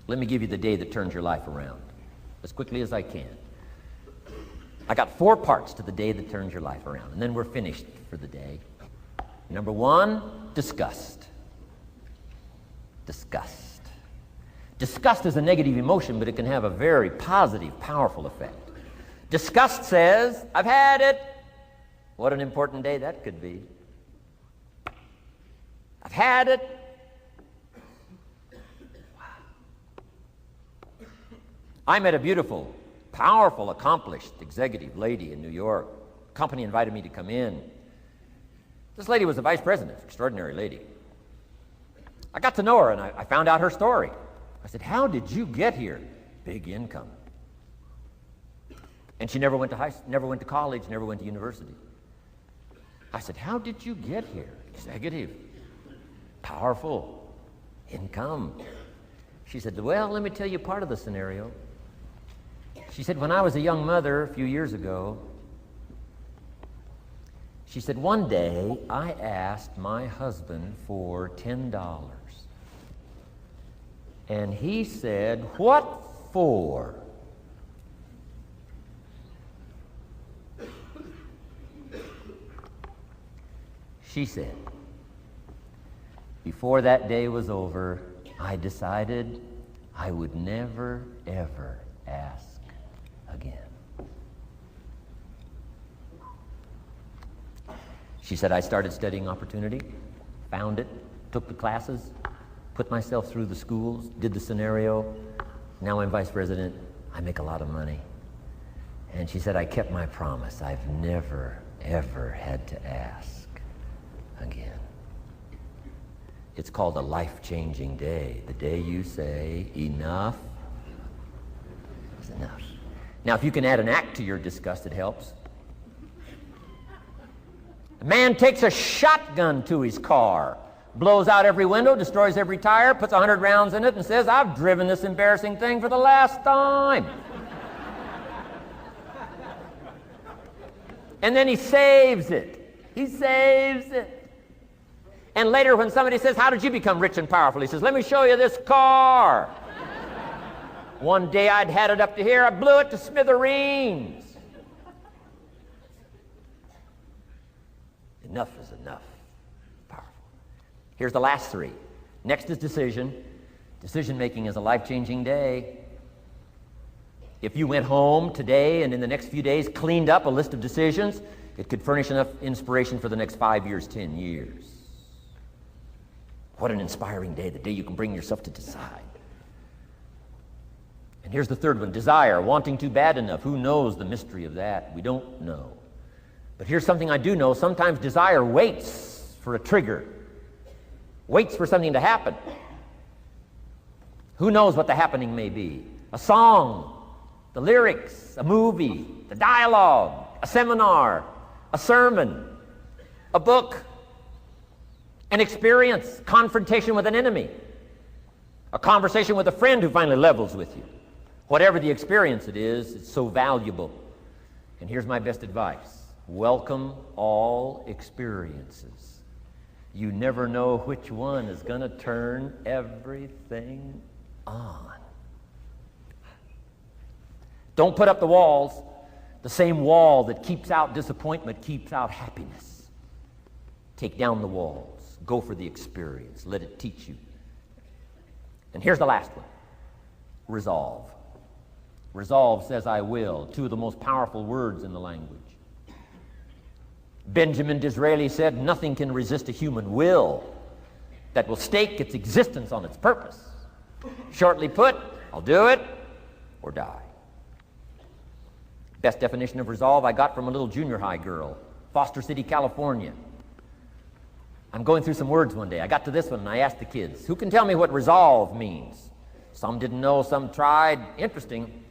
Let me give you the day that turns your life around as quickly as I can. I got 4 parts to the day that turns your life around, and then we're finished for the day. Number 1, disgust. Disgust. Disgust is a negative emotion, but it can have a very positive, powerful effect. Disgust says, I've had it. What an important day that could be. I've had it. Wow. I met a beautiful, powerful, accomplished executive lady in New York. The company invited me to come in. This lady was a vice president, extraordinary lady. I got to know her, and I found out her story. I said, how did you get here? Big income. And she never went to college, never went to university. I said, how did you get here? Executive, powerful, income. She said, well, let me tell you part of the scenario. She said, when I was a young mother a few years ago, she said, one day I asked my husband for $10. And he said, what for? She said, before that day was over, I decided I would never, ever ask again. She said, I started studying opportunity, found it, took the classes, put myself through the schools, did the scenario. Now I'm vice president. I make a lot of money. And she said, I kept my promise. I've never, ever had to ask again. It's called a life-changing day. The day you say, enough is enough. Now, if you can add an act to your disgust, it helps. A man takes a shotgun to his car, blows out every window, destroys every tire, puts 100 rounds in it, and says, I've driven this embarrassing thing for the last time. And then he saves it. He saves it. And later when somebody says, how did you become rich and powerful? He says, let me show you this car. One day I'd had it up to here, I blew it to smithereens. Enough is enough. Powerful. Here's the last 3. Next is decision. Decision making is a life-changing day. If you went home today and in the next few days cleaned up a list of decisions, it could furnish enough inspiration for the next 5 years, 10 years. What an inspiring day, the day you can bring yourself to decide. And here's the 3rd one, desire, wanting to bad enough. Who knows the mystery of that? We don't know. But here's something I do know. Sometimes desire waits for a trigger, waits for something to happen. Who knows what the happening may be? A song, the lyrics, a movie, the dialogue, a seminar, a sermon, a book, an experience, confrontation with an enemy, a conversation with a friend who finally levels with you. Whatever the experience it is, it's so valuable. And here's my best advice. Welcome all experiences. You never know which one is going to turn everything on. Don't put up the walls. The same wall that keeps out disappointment keeps out happiness. Take down the walls. Go for the experience. Let it teach you. And here's the last one. Resolve. Resolve says I will. 2 of the most powerful words in the language. Benjamin Disraeli said, nothing can resist a human will that will stake its existence on its purpose. Shortly put, I'll do it or die. Best definition of resolve I got from a little junior high girl, Foster City, California. I'm going through some words one day. I got to this one and I asked the kids, who can tell me what resolve means? Some didn't know, some tried. Interesting.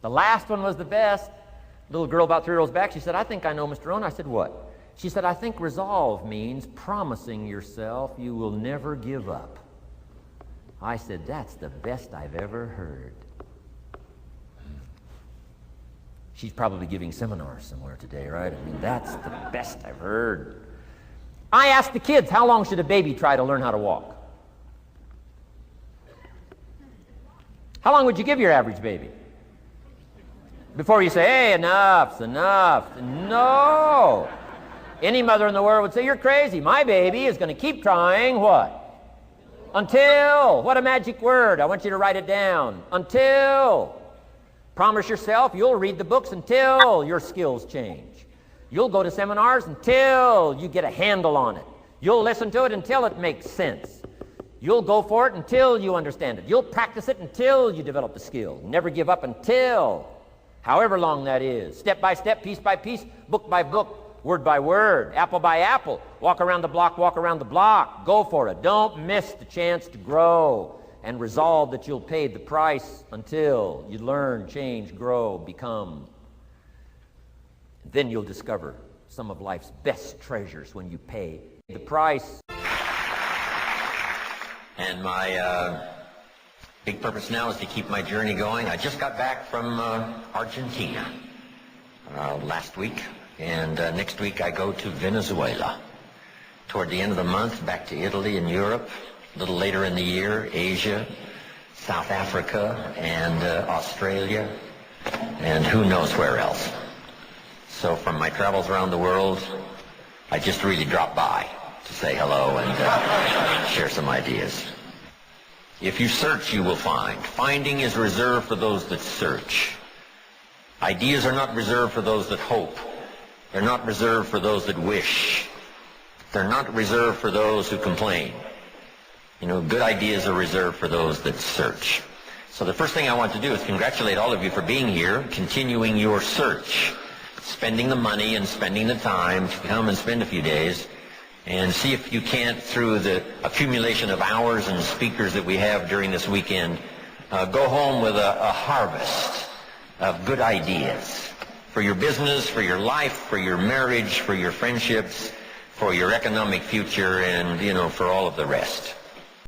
The last one was the best. Little girl about 3 years back, she said, I think I know, Mr. Rohn. I said, what? She said, I think resolve means promising yourself you will never give up. I said, that's the best I've ever heard. She's probably giving seminars somewhere today, right? I mean, that's the best I've heard. I asked the kids, how long should a baby try to learn how to walk? How long would you give your average baby? Before you say, hey, enough's enough. No. Any mother in the world would say, you're crazy. My baby is going to keep trying what? Until. What a magic word. I want you to write it down. Until. Promise yourself you'll read the books until your skills change. You'll go to seminars until you get a handle on it. You'll listen to it until it makes sense. You'll go for it until you understand it. You'll practice it until you develop the skill. Never give up until, however long that is. Step by step, piece by piece, book by book, word by word, apple by apple. Walk around the block, walk around the block. Go for it. Don't miss the chance to grow, and resolve that you'll pay the price until you learn, change, grow, become. Then you'll discover some of life's best treasures when you pay the price. And my big purpose now is to keep my journey going. I just got back from Argentina last week, and next week I go to Venezuela. Toward the end of the month, back to Italy and Europe. A little later in the year, Asia, South Africa, and Australia, and who knows where else. So from my travels around the world, I just really dropped by to say hello and share some ideas. If you search, you will find. Finding is reserved for those that search. Ideas are not reserved for those that hope. They're not reserved for those that wish. They're not reserved for those who complain. You know, good ideas are reserved for those that search. So the first thing I want to do is congratulate all of you for being here, continuing your search, spending the money and spending the time to come and spend a few days, and see if you can't, through the accumulation of hours and speakers that we have during this weekend, go home with a harvest of good ideas for your business, for your life, for your marriage, for your friendships, for your economic future, and, you know, for all of the rest.